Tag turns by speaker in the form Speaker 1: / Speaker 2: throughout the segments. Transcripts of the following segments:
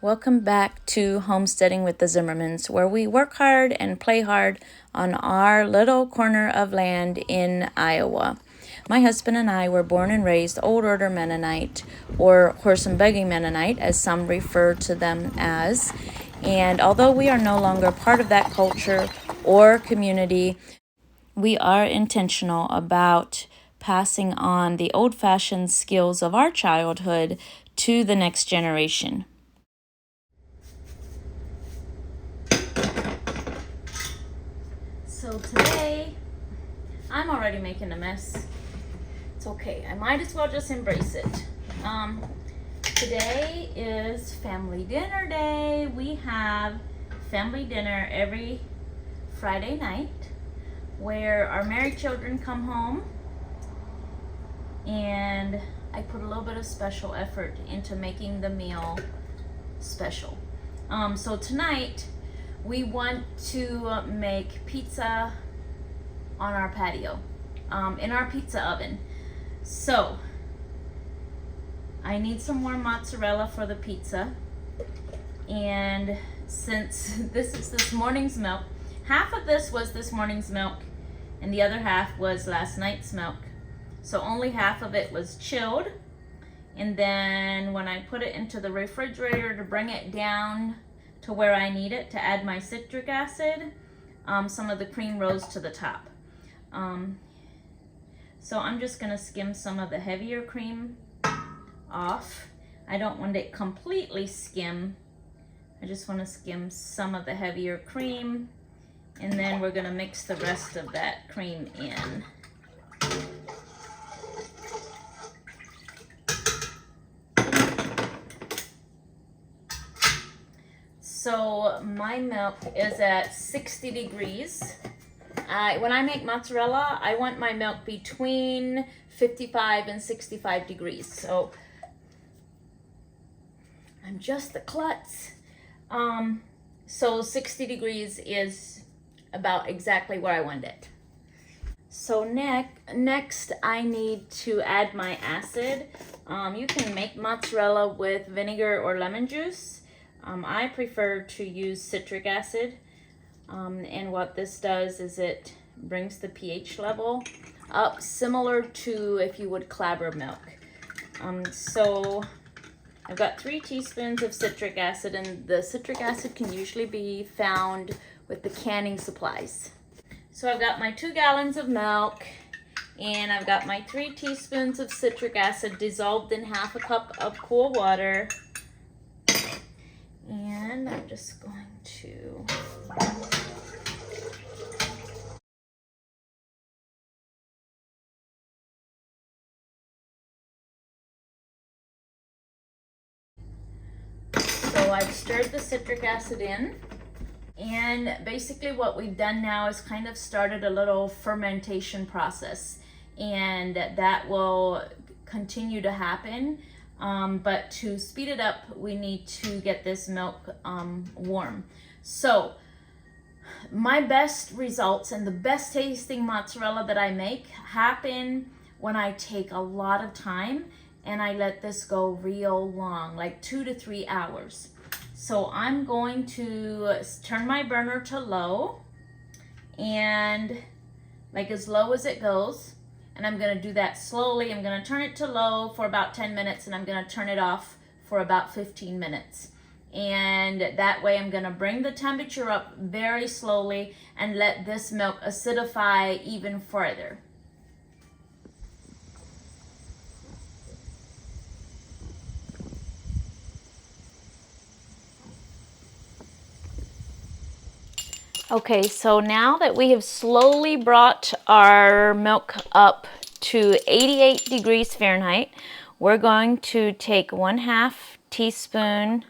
Speaker 1: Welcome back to Homesteading with the Zimmermans, where we work hard and play hard on our little corner of land in Iowa. My husband and I were born and raised Old Order Mennonite, or horse and buggy Mennonite, as some refer to them as. And although we are no longer part of that culture or community, we are intentional about passing on the old-fashioned skills of our childhood to the next generation. So today, I'm already making a mess. It's okay. I might as well just embrace it. Today is family dinner day. We have family dinner every Friday night where our married children come home, and I put a little bit of special effort into making the meal special. So tonight, we want to make pizza on our patio, in our pizza oven. So, I need some more mozzarella for the pizza. And since this is this morning's milk, half of this was this morning's milk, and the other half was last night's milk. So only half of it was chilled. And then when I put it into the refrigerator to bring it down to where I need it to add my citric acid, some of the cream rose to the top. So I'm just gonna skim some of the heavier cream off. I don't want it completely skim. I just want to skim some of the heavier cream, and then we're gonna mix the rest of that cream in. So my milk is at 60 degrees. When I make mozzarella, I want my milk between 55 and 65 degrees. So I'm just the klutz. So 60 degrees is about exactly where I want it. So next I need to add my acid. You can make mozzarella with vinegar or lemon juice. I prefer to use citric acid, and what this does is it brings the pH level up, similar to if you would clabber milk. So I've got 3 teaspoons of citric acid, and the citric acid can usually be found with the canning supplies. So I've got my 2 gallons of milk, and I've got my 3 teaspoons of citric acid dissolved in half a cup of cool water. And I'm just going to so I've stirred the citric acid in, and basically what we've done now is kind of started a little fermentation process, and that will continue to happen. But to speed it up, we need to get this milk warm. So my best results and the best tasting mozzarella that I make happen when I take a lot of time and I let this go real long, like 2 to 3 hours. So I'm going to turn my burner to low, and like as low as it goes. And I'm gonna do that slowly. I'm gonna turn it to low for about 10 minutes, and I'm gonna turn it off for about 15 minutes. And that way I'm gonna bring the temperature up very slowly and let this milk acidify even further. Okay, so now that we have slowly brought our milk up to 88 degrees Fahrenheit, we're going to take 1/2 teaspoon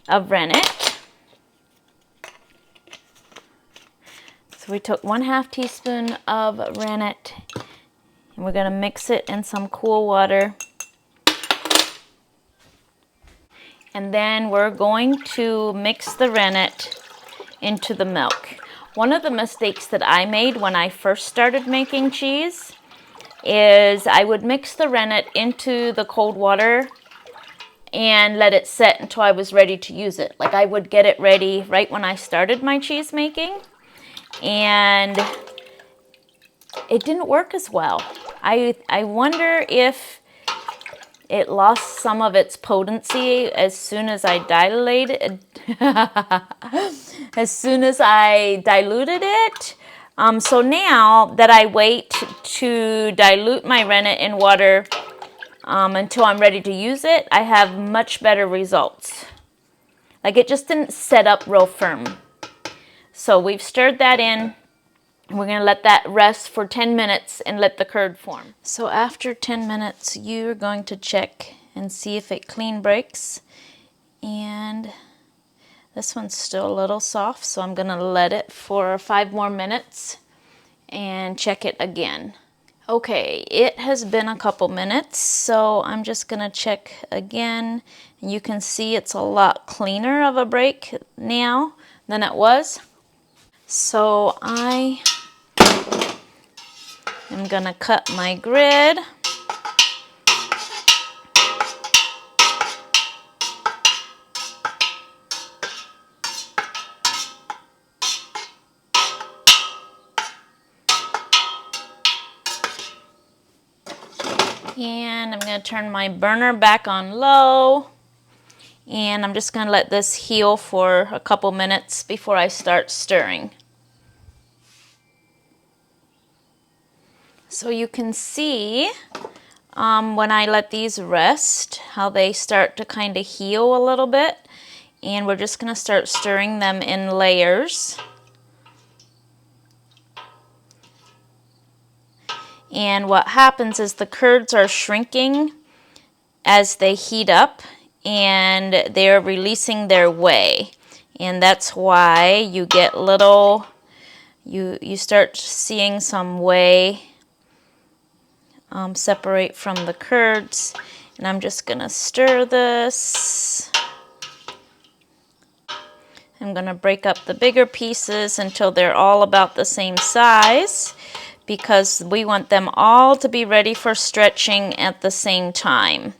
Speaker 1: of rennet. So we took 1/2 teaspoon of rennet, and we're going to mix it in some cool water. And then we're going to mix the rennet into the milk. One of the mistakes that I made when I first started making cheese is I would mix the rennet into the cold water and let it set until I was ready to use it. Like, I would get it ready right when I started my cheese making, and it didn't work as well. I wonder if it lost some of its potency as soon as I diluted it. So now that I wait to dilute my rennet in water until I'm ready to use it, I have much better results. Like, it just didn't set up real firm. So we've stirred that in. We're going to let that rest for 10 minutes and let the curd form. So after 10 minutes, you're going to check and see if it clean breaks. And this one's still a little soft, so I'm going to let it for 5 more minutes and check it again. Okay, it has been a couple minutes, so I'm just going to check again. And you can see it's a lot cleaner of a break now than it was. So I am going to cut my grid. And I'm going to turn my burner back on low. And I'm just going to let this heal for a couple minutes before I start stirring. So you can see when I let these rest how they start to kind of heal a little bit. And we're just going to start stirring them in layers. And what happens is the curds are shrinking as they heat up, and they're releasing their whey. And that's why you get little, you start seeing some whey separate from the curds. And I'm just going to stir this. I'm going to break up the bigger pieces until they're all about the same size, because we want them all to be ready for stretching at the same time.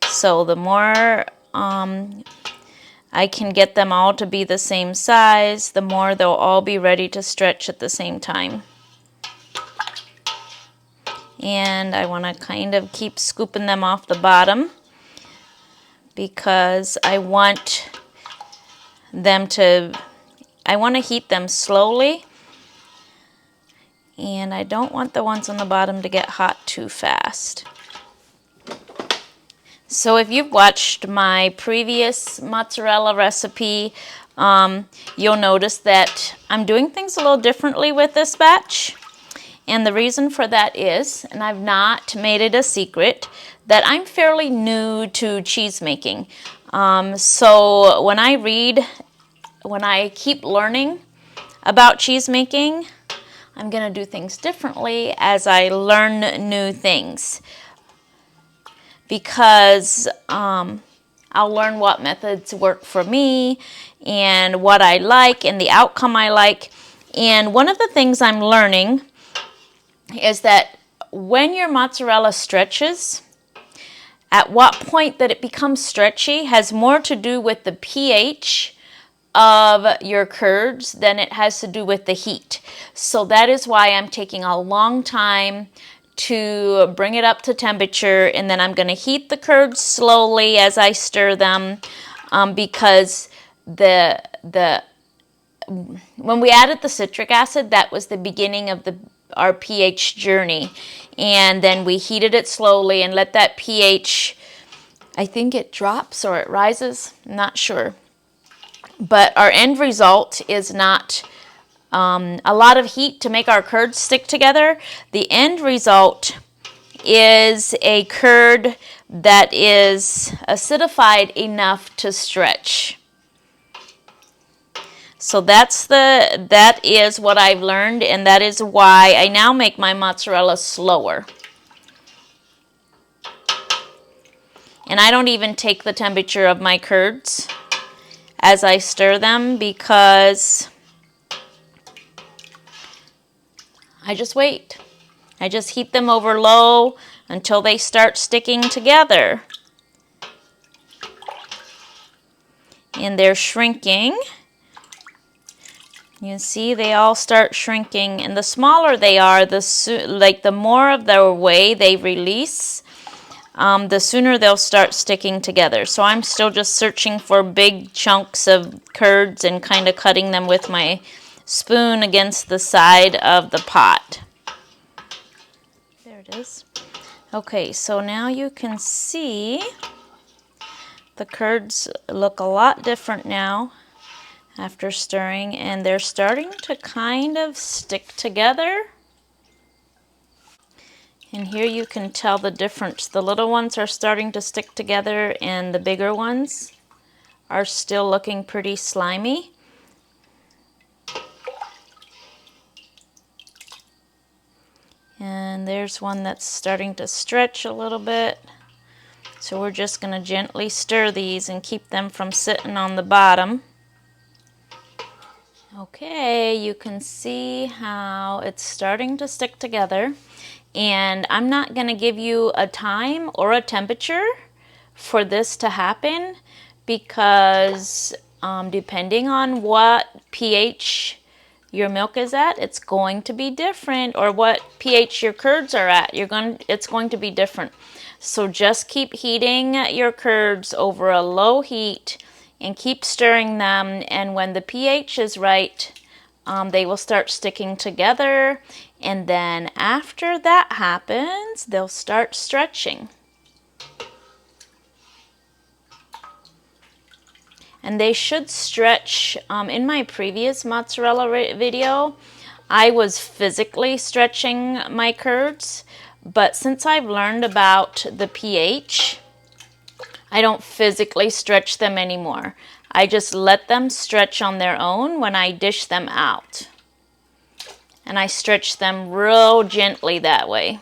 Speaker 1: So the more I can get them all to be the same size, the more they'll all be ready to stretch at the same time. And I want to kind of keep scooping them off the bottom, because I want to heat them slowly. And I don't want the ones on the bottom to get hot too fast. So if you've watched my previous mozzarella recipe, you'll notice that I'm doing things a little differently with this batch. And the reason for that is, and I've not made it a secret, that I'm fairly new to cheese making. So when I keep learning about cheese making, I'm going to do things differently as I learn new things, because I'll learn what methods work for me and what I like and the outcome I like. And one of the things I'm learning is that when your mozzarella stretches, at what point that it becomes stretchy has more to do with the pH of your curds than it has to do with the heat. So that is why I'm taking a long time to bring it up to temperature, and then I'm going to heat the curds slowly as I stir them, because when we added the citric acid, that was the beginning of our pH journey, and then we heated it slowly and let that pH, I think it drops or it rises, I'm not sure. But our end result is not a lot of heat to make our curds stick together. The end result is a curd that is acidified enough to stretch. So that is what I've learned, and that is why I now make my mozzarella slower. And I don't even take the temperature of my curds as I stir them, because I just wait. I just heat them over low until they start sticking together. and they're shrinking. You can see they all start shrinking, and the smaller they are, the more of their whey they release, the sooner they'll start sticking together. So I'm still just searching for big chunks of curds and kind of cutting them with my spoon against the side of the pot. There it is. Okay, so now you can see the curds look a lot different now after stirring, and they're starting to kind of stick together. And here you can tell the difference. The little ones are starting to stick together, and the bigger ones are still looking pretty slimy. And there's one that's starting to stretch a little bit. So we're just going to gently stir these and keep them from sitting on the bottom. Okay, you can see how it's starting to stick together. And I'm not going to give you a time or a temperature for this to happen, because depending on what pH your milk is at, it's going to be different, or what pH your curds are at, it's going to be different. So just keep heating your curds over a low heat and keep stirring them, and when the pH is right, they will start sticking together, and then after that happens, they'll start stretching. And they should stretch. In my previous mozzarella video, I was physically stretching my curds, but since I've learned about the pH, I don't physically stretch them anymore. I just let them stretch on their own when I dish them out. And I stretch them real gently that way.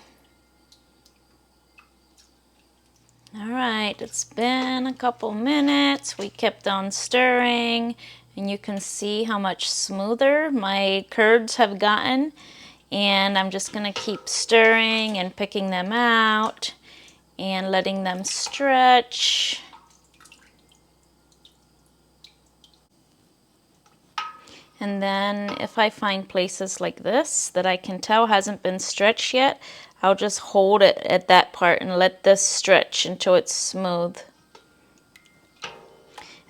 Speaker 1: All right, it's been a couple minutes. We kept on stirring, and you can see how much smoother my curds have gotten. And I'm just going to keep stirring and picking them out and letting them stretch. And then if I find places like this that I can tell hasn't been stretched yet, I'll just hold it at that part and let this stretch until it's smooth.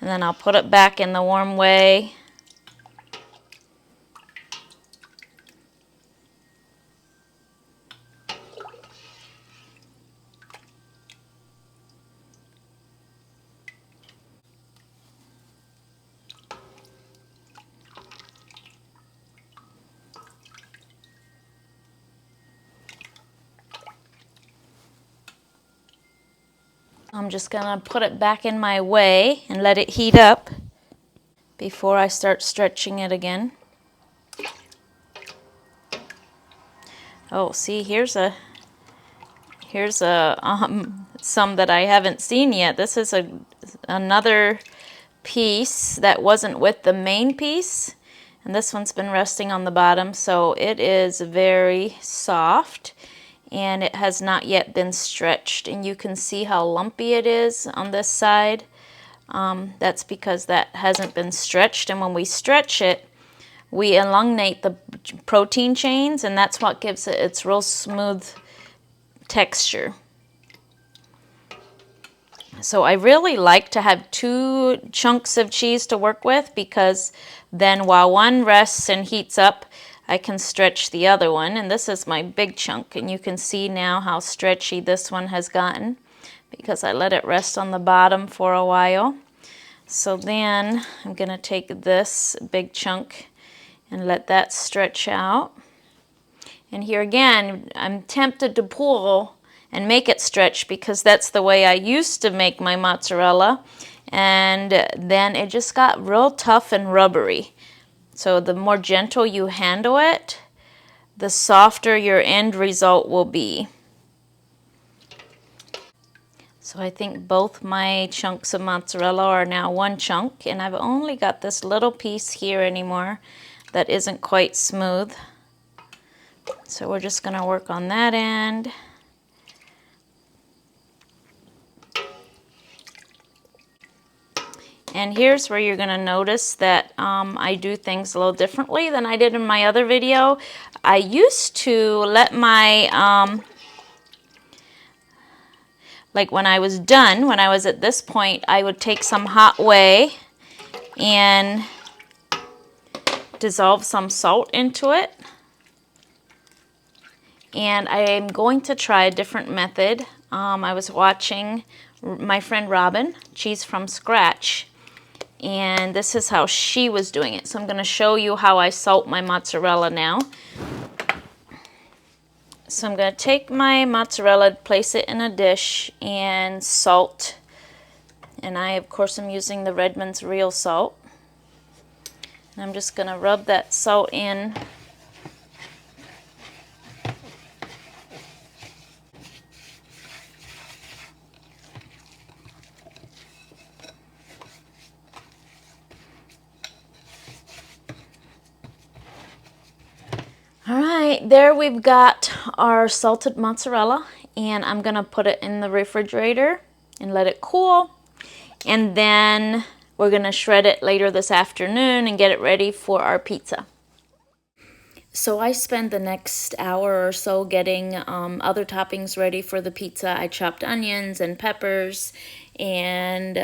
Speaker 1: And then I'll put it back in the warm whey. I'm just going to put it back in my whey and let it heat up before I start stretching it again. Oh, see, here's some that I haven't seen yet. This is another piece that wasn't with the main piece, and this one's been resting on the bottom, so it is very soft. And it has not yet been stretched, and you can see how lumpy it is on this side. That's because that hasn't been stretched, and when we stretch it, we elongate the protein chains, and that's what gives it its real smooth texture. So I really like to have 2 chunks of cheese to work with, because then while one rests and heats up, I can stretch the other one. And this is my big chunk, and you can see now how stretchy this one has gotten because I let it rest on the bottom for a while. So then I'm going to take this big chunk and let that stretch out. And here again, I'm tempted to pull and make it stretch, because that's the way I used to make my mozzarella, and then it just got real tough and rubbery. So the more gentle you handle it, the softer your end result will be. So I think both my chunks of mozzarella are now 1 chunk, and I've only got this little piece here anymore that isn't quite smooth. So we're just going to work on that end. And here's where you're gonna notice that I do things a little differently than I did in my other video. I used to let my, like when I was done, when I was at this point, I would take some hot whey and dissolve some salt into it. And I am going to try a different method. I was watching my friend Robin, Cheese from Scratch, and this is how she was doing it. So I'm going to show you how I salt my mozzarella now. So I'm going to take my mozzarella, place it in a dish, and salt. And I, of course, am using the Redmond's real salt. And I'm just going to rub that salt in. All right, there we've got our salted mozzarella, and I'm gonna put it in the refrigerator and let it cool. And then we're gonna shred it later this afternoon and get it ready for our pizza. So I spent the next hour or so getting other toppings ready for the pizza. I chopped onions and peppers, and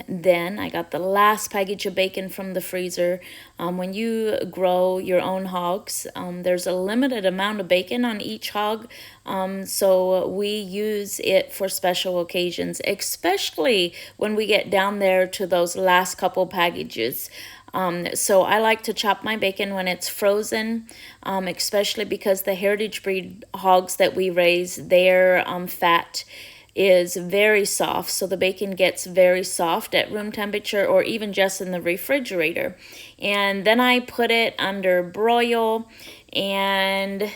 Speaker 1: then I got the last package of bacon from the freezer. When you grow your own hogs, there's a limited amount of bacon on each hog, so we use it for special occasions, especially when we get down there to those last couple packages. So I like to chop my bacon when it's frozen, especially because the heritage breed hogs that we raise, their fat is very soft, so the bacon gets very soft at room temperature or even just in the refrigerator. And then I put it under broil, and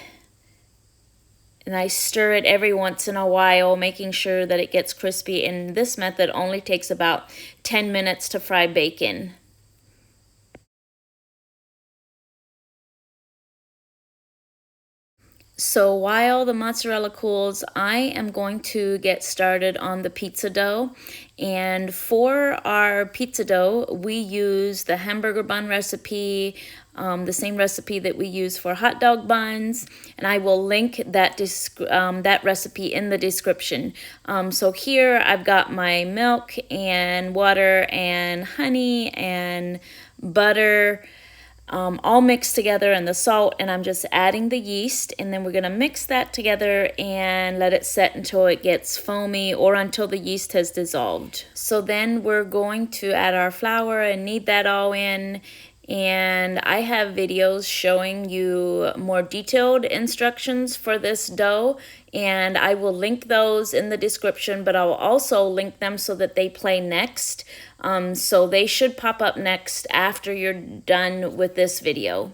Speaker 1: I stir it every once in a while, making sure that it gets crispy. And this method only takes about 10 minutes to fry bacon. So while the mozzarella cools, I am going to get started on the pizza dough. And for our pizza dough, we use the hamburger bun recipe, the same recipe that we use for hot dog buns. And I will link that recipe in the description. So here I've got my milk and water and honey and butter, all mixed together, and the salt, and I'm just adding the yeast, and then we're going to mix that together and let it set until it gets foamy or until the yeast has dissolved. So then we're going to add our flour and knead that all in, and I have videos showing you more detailed instructions for this dough, and I will link those in the description, but I'll also link them so that they play next. So they should pop up next after you're done with this video.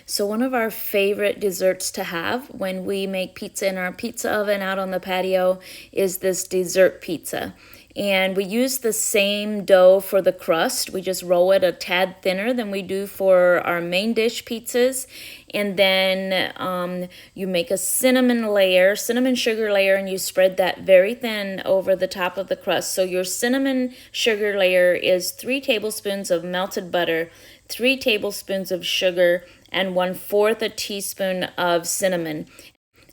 Speaker 1: So one of our favorite desserts to have when we make pizza in our pizza oven out on the patio is this dessert pizza. And we use the same dough for the crust. We just roll it a tad thinner than we do for our main dish pizzas. And then you make a cinnamon sugar layer, and you spread that very thin over the top of the crust. So your cinnamon sugar layer is 3 tablespoons of melted butter, 3 tablespoons of sugar, and 1/4 teaspoon of cinnamon.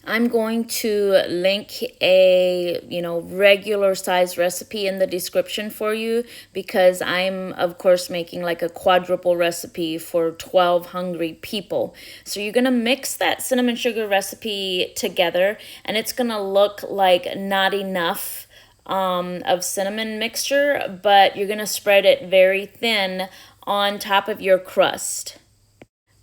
Speaker 1: I'm going to link a regular size recipe in the description for you, because I'm of course making like a quadruple recipe for 12 hungry people. So you're gonna mix that cinnamon sugar recipe together, and it's gonna look like not enough of cinnamon mixture, but you're gonna spread it very thin on top of your crust.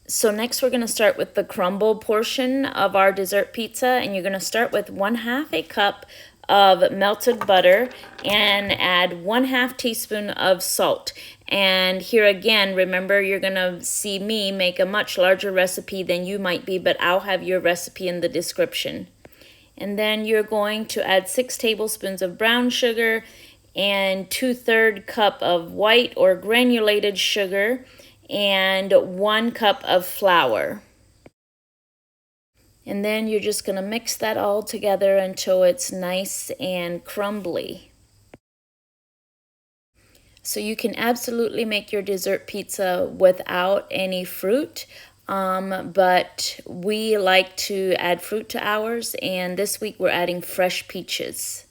Speaker 1: So next we're going to start with the crumble portion of our dessert pizza, and you're going to start with 1/2 cup of melted butter and add 1/2 teaspoon of salt. And here again, remember, you're going to see me make a much larger recipe than you might be, but I'll have your recipe in the description. And then you're going to add 6 tablespoons of brown sugar and 2/3 cup of white or granulated sugar, and 1 cup of flour. And then you're just going to mix that all together until it's nice and crumbly. So you can absolutely make your dessert pizza without any fruit, but we like to add fruit to ours, and this week we're adding fresh peaches.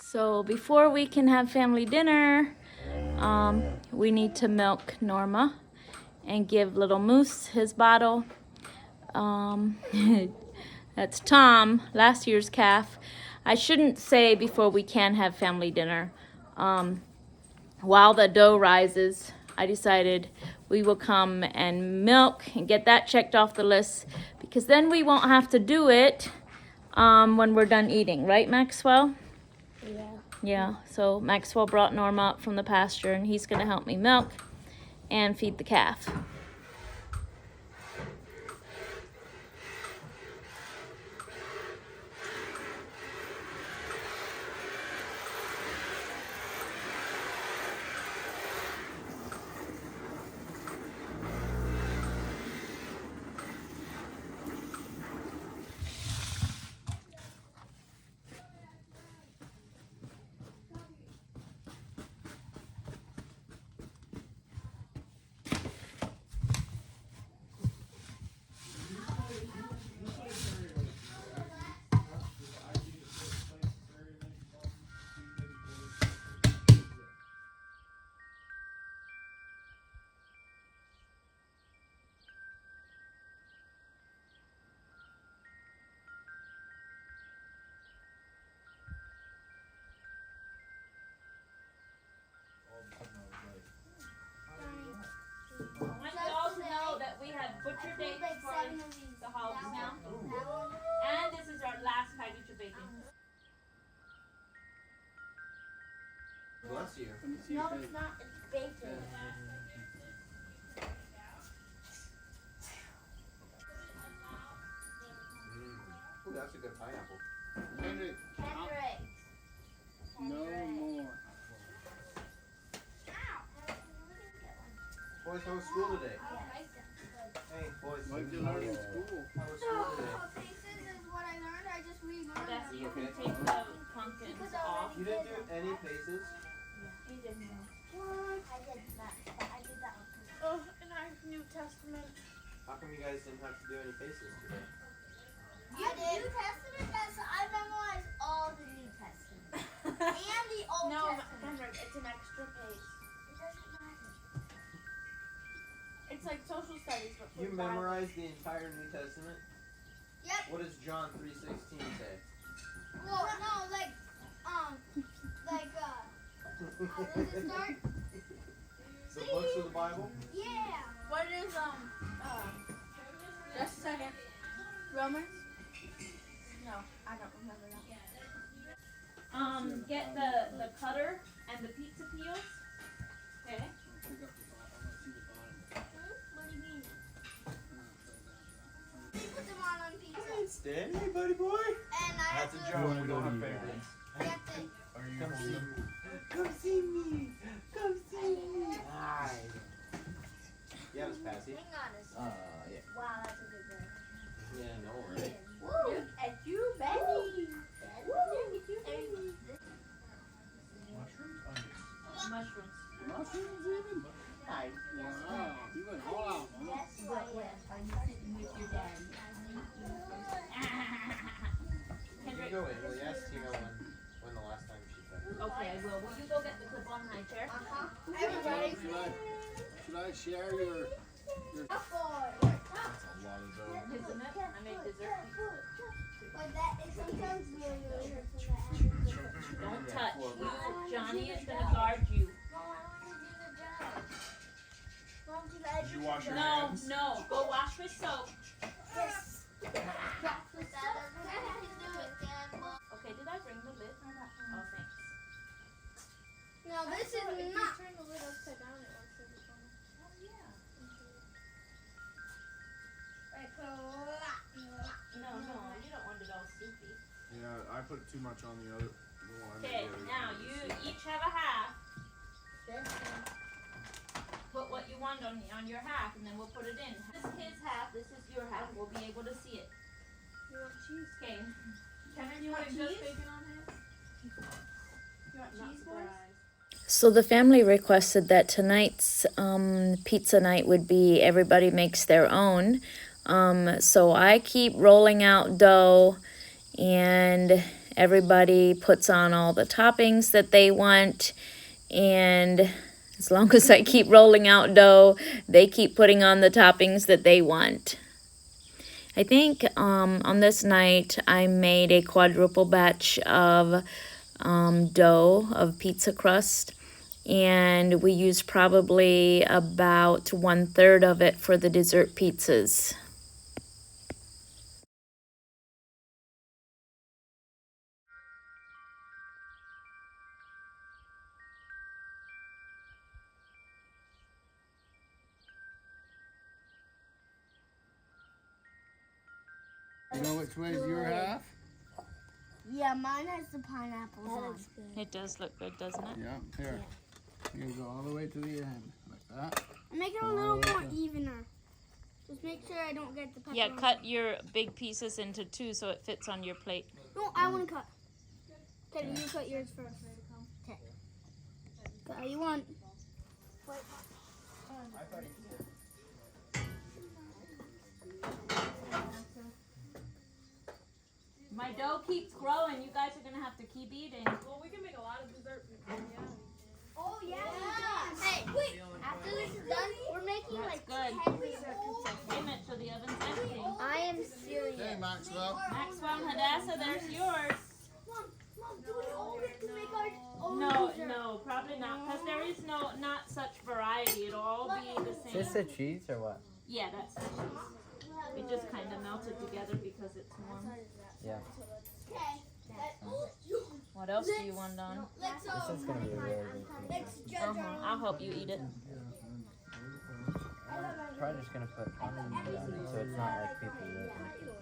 Speaker 1: So before we can have family dinner, we need to milk Norma and give little Moose his bottle. That's Tom, last year's calf. I shouldn't say before we can have family dinner. While the dough rises, I decided we will come and milk and get that checked off the list, because then we won't have to do it when we're done eating, right, Maxwell?
Speaker 2: Yeah.
Speaker 1: Yeah, so Maxwell brought Norma up from the pasture, and he's gonna help me milk and feed the calf. I want you all to know that we have butcher dates for the hogs now. And this is our last package of bacon.
Speaker 3: Bless you.
Speaker 2: No, it's not. It's bacon.
Speaker 3: Ooh, that's a good pineapple.
Speaker 2: Kendrick.
Speaker 4: No more.
Speaker 3: Boys, how was school today? Hey, boys.
Speaker 4: What did you learn in school?
Speaker 3: How was school today?
Speaker 2: Pieces is what I learned. I just relearned
Speaker 1: Yes,
Speaker 2: them.
Speaker 1: you can take the pumpkins off.
Speaker 3: You didn't do any paces?
Speaker 1: You didn't know.
Speaker 2: What? I did that. I did that one. Oh, and I New Testament.
Speaker 3: How come you guys didn't have to do any paces today?
Speaker 2: You did. New Testament? Yes, I memorized all the New Testament. And the Old Testament. No, it's an extra page. It doesn't matter. It's like social studies, but for
Speaker 3: You memorized the entire New Testament?
Speaker 2: Yep.
Speaker 3: What does John 3:16 say?
Speaker 2: Well, no, like, how does it start?
Speaker 3: The books of the Bible?
Speaker 2: Yeah. What is, just a second. Romans? No, I don't remember that.
Speaker 1: Get the cutter and the pizza peels. Okay.
Speaker 4: Pick up the bottom. I want to see the bottom.
Speaker 2: What do you mean? You put them on pizza.
Speaker 3: Stan, hey buddy boy.
Speaker 2: And I
Speaker 3: That's
Speaker 2: have
Speaker 3: a
Speaker 2: to
Speaker 3: joke. We don't have favorites.
Speaker 2: get the
Speaker 3: Are you Come see me. Come see me. Come see me. Hi. Yeah, Miss Patsy.
Speaker 2: hang on a second.
Speaker 3: Yeah.
Speaker 2: Wow, that's a good one.
Speaker 3: Yeah, I know, right?
Speaker 2: Woo! Look at you, Betty. Woo! Look at you, Betty.
Speaker 3: Mushrooms?
Speaker 1: Mushrooms.
Speaker 4: Mushrooms even?
Speaker 3: Hi.
Speaker 4: Wow. You went all out, Mama.
Speaker 2: Guess what? I'm sitting with your dad.
Speaker 3: You can go in. Well, yes, Tina when the last time she fed her.
Speaker 1: will. Will you go get the clip-on high chair?
Speaker 2: Everybody.
Speaker 4: Should I share your
Speaker 1: Isn't it? I made dessert.
Speaker 2: But that is sometimes really hurtful.
Speaker 1: Don't touch. You, Johnny is gonna guard you.
Speaker 5: Did you wash your
Speaker 1: No,
Speaker 5: hands?
Speaker 1: no. Go wash with soap. Okay, did I bring the lid? Oh, thanks.
Speaker 2: No, this is not.
Speaker 6: Turn the lid upside down. It works as a phone.
Speaker 1: Oh, yeah. No, you don't want it all soupy.
Speaker 5: Yeah, I put too much on the other. The one I
Speaker 1: Okay,
Speaker 5: made the other
Speaker 1: now
Speaker 5: day.
Speaker 1: you each have a half. Put what you want on your half, and then we'll put it in. This is his half. This is your half. We'll be able to see it.
Speaker 6: You want cheese?
Speaker 1: Okay. Kevin,
Speaker 6: You want
Speaker 1: just
Speaker 6: cheese?
Speaker 1: bacon on his?
Speaker 6: You want cheese, boys?
Speaker 1: So the family requested that tonight's pizza night would be everybody makes their own. So I keep rolling out dough, and everybody puts on all the toppings that they want. And as long as I keep rolling out dough, they keep putting on the toppings that they want. I think on this night I made a quadruple batch of dough of pizza crust, and we used probably about 1/3 of it for the dessert pizzas.
Speaker 4: You know which way is your half?
Speaker 2: Yeah, mine has the pineapples on.
Speaker 1: It does look good, doesn't it?
Speaker 4: Yeah, here. You go all the way to the end, like that.
Speaker 2: Make it a little more evener. Just make sure I don't get the pepperoni.
Speaker 1: Yeah, cut your big pieces into two so it fits on your plate.
Speaker 2: No, I want to cut. Okay, you cut yours first. Okay. Cut how you want.
Speaker 1: My dough keeps growing. You guys are gonna have to keep eating.
Speaker 6: Well, we can make a lot of dessert pizza. Yeah.
Speaker 2: Oh, yeah. Hey, wait. After this is done, we're making
Speaker 1: That's
Speaker 2: like
Speaker 1: good.
Speaker 2: 10 dessert pizzas.
Speaker 1: Hey, Mitchell, the oven's empty.
Speaker 2: I am serious.
Speaker 4: Hey, Maxwell.
Speaker 1: Maxwell and Hadassah, there's yours.
Speaker 2: Mom, do we all get to make our own
Speaker 1: No,
Speaker 2: dessert?
Speaker 1: no, probably not, because there is not such variety. It'll all be the same.
Speaker 3: Just the cheese or what?
Speaker 1: Yeah, that's the cheese. It just kind of melted together because it's warm.
Speaker 3: Yeah.
Speaker 1: What else do you want on?
Speaker 2: Let's
Speaker 3: This is gonna be a really good pizza.
Speaker 2: let's judge our
Speaker 1: I'll help you eat it.
Speaker 3: Probably just gonna put onions on it so it's not like people really like it.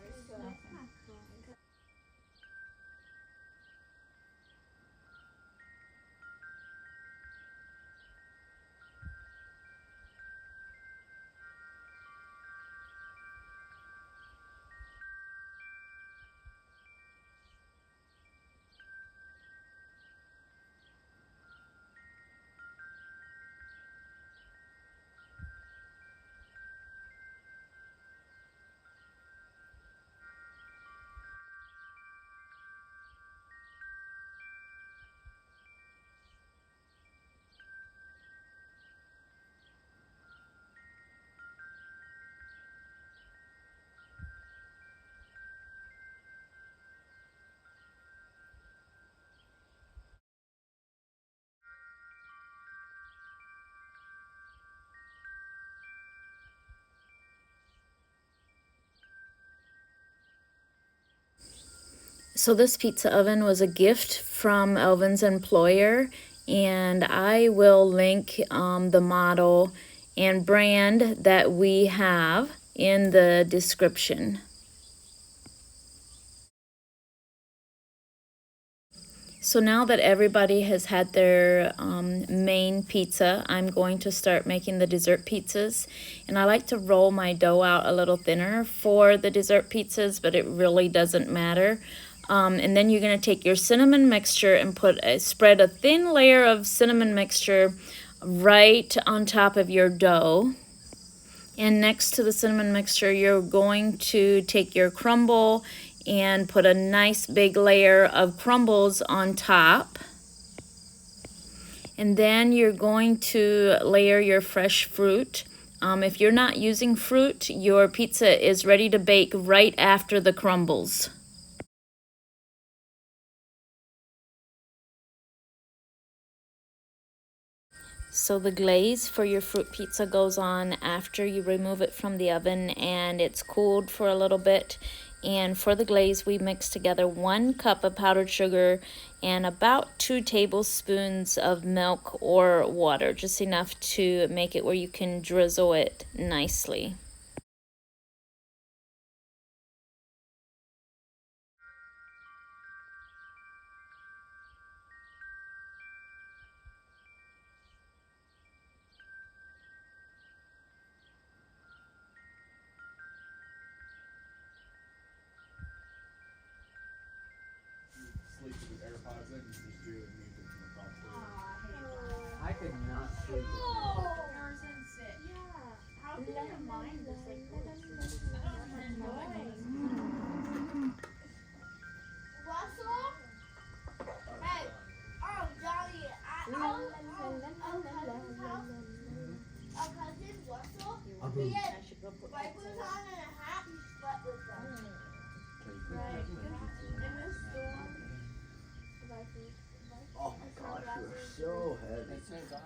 Speaker 1: So this pizza oven was a gift from Elvin's employer, and I will link the model and brand that we have in the description. So now that everybody has had their main pizza, I'm going to start making the dessert pizzas. And I like to roll my dough out a little thinner for the dessert pizzas, but it really doesn't matter. And then you're going to take your cinnamon mixture and spread a thin layer of cinnamon mixture right on top of your dough. And next to the cinnamon mixture, you're going to take your crumble and put a nice big layer of crumbles on top. And then you're going to layer your fresh fruit. If you're not using fruit, your pizza is ready to bake right after the crumbles. So the glaze for your fruit pizza goes on after you remove it from the oven and it's cooled for a little bit. And for the glaze, we mix together 1 cup of powdered sugar and about 2 tablespoons of milk or water, just enough to make it where you can drizzle it nicely.
Speaker 5: Sleep with your AirPods in, you can just hear the music from the top floor.
Speaker 3: I could not sleep with
Speaker 6: How can your mind just like
Speaker 2: Russell? Hey, Johnny, our cousin Russell, he had wipers on and a hat, he slept with them.
Speaker 6: right? In this storm.
Speaker 3: Oh my gosh, you're so heavy.
Speaker 4: It says I.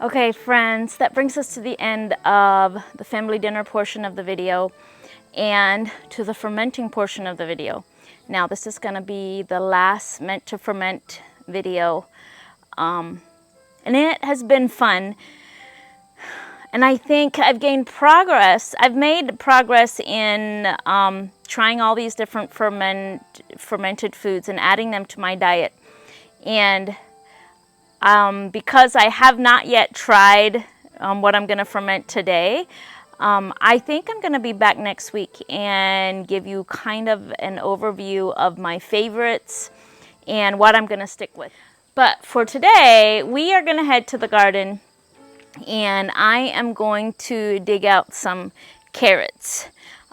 Speaker 1: Okay, friends, that brings us to the end of the family dinner portion of the video and to the fermenting portion of the video. Now, this is going to be the last meant to ferment video, and it has been fun. And I think I've gained progress. I've made progress in trying all these different fermented foods and adding them to my diet. And because I have not yet tried what I'm going to ferment today, I think I'm going to be back next week and give you kind of an overview of my favorites and what I'm going to stick with. But for today, we are going to head to the garden and I am going to dig out some carrots.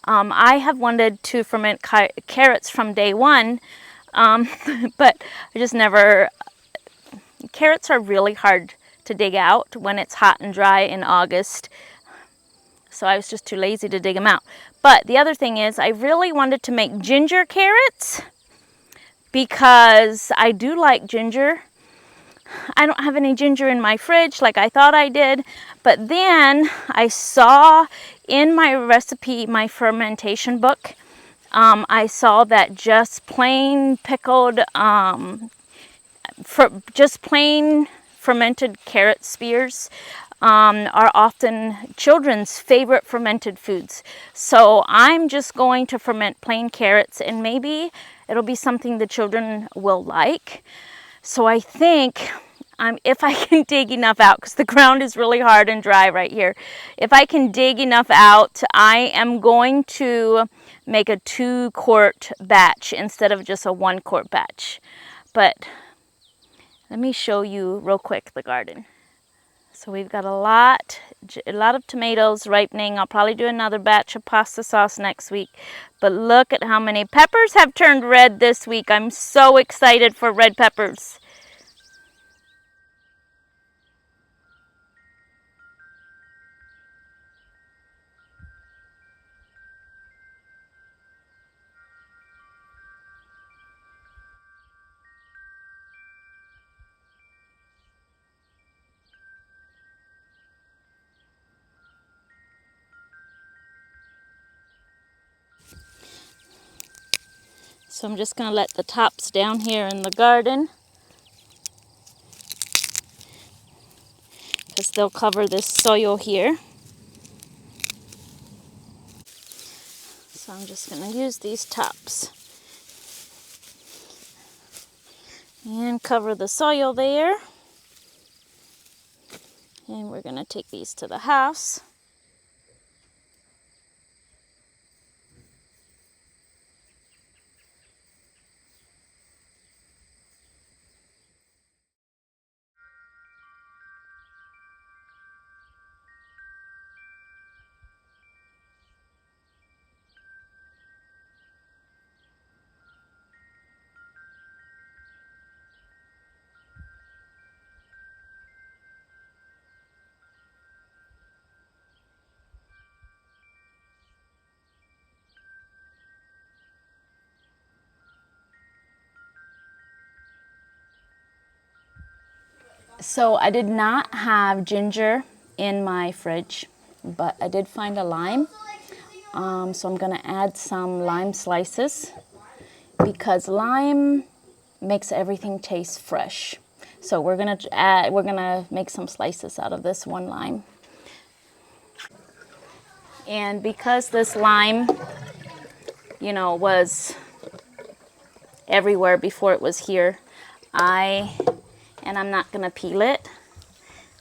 Speaker 1: I have wanted to ferment carrots from day one, but I just never. Carrots are really hard to dig out when it's hot and dry in August, so I was just too lazy to dig them out. But the other thing is I really wanted to make ginger carrots because I do like ginger. I don't have any ginger in my fridge like I thought I did, but then I saw in my recipe, my fermentation book, I saw that just plain pickled, just plain fermented carrot spears are often children's favorite fermented foods. So I'm just going to ferment plain carrots and maybe it'll be something the children will like. So I think if I can dig enough out, because the ground is really hard and dry right here, if I can dig enough out, I am going to make a 2-quart batch instead of just a 1-quart batch. But let me show you real quick the garden. So we've got a lot of tomatoes ripening. I'll probably do another batch of pasta sauce next week. But look at how many peppers have turned red this week. I'm so excited for red peppers. So I'm just going to let the tops down here in the garden because they'll cover this soil here. So I'm just going to use these tops and cover the soil there. And we're going to take these to the house. So I did not have ginger in my fridge, but I did find a lime. So I'm gonna add some lime slices because lime makes everything taste fresh. So we're gonna make some slices out of this one lime. And because this lime, you know, was everywhere before it was here, I'm not gonna peel it.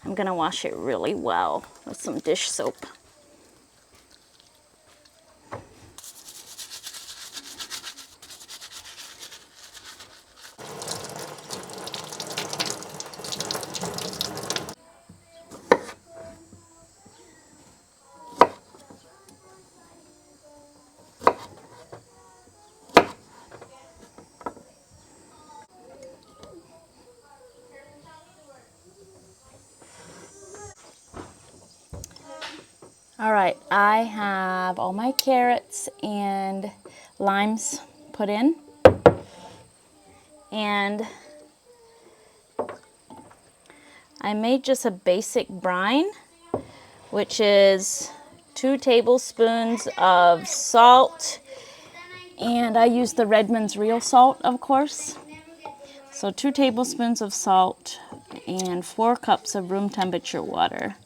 Speaker 1: I'm gonna wash it really well with some dish soap. All right, I have all my carrots and limes put in. And I made just a basic brine, which is 2 tablespoons of salt. And I use the Redmond's real salt, of course. So 2 tablespoons of salt and 4 cups of room temperature water.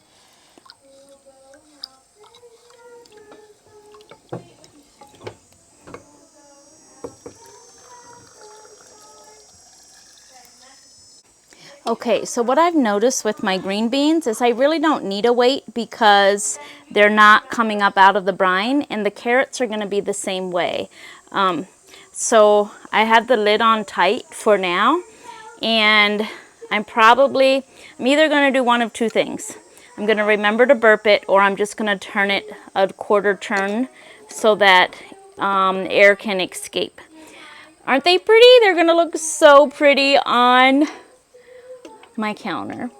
Speaker 1: Okay, so what I've noticed with my green beans is I really don't need a weight because they're not coming up out of the brine, and the carrots are going to be the same way. So I have the lid on tight for now, and I'm either going to do one of 2 things. I'm going to remember to burp it, or I'm just going to turn it a quarter turn so that air can escape. Aren't they pretty? They're going to look so pretty on my counter.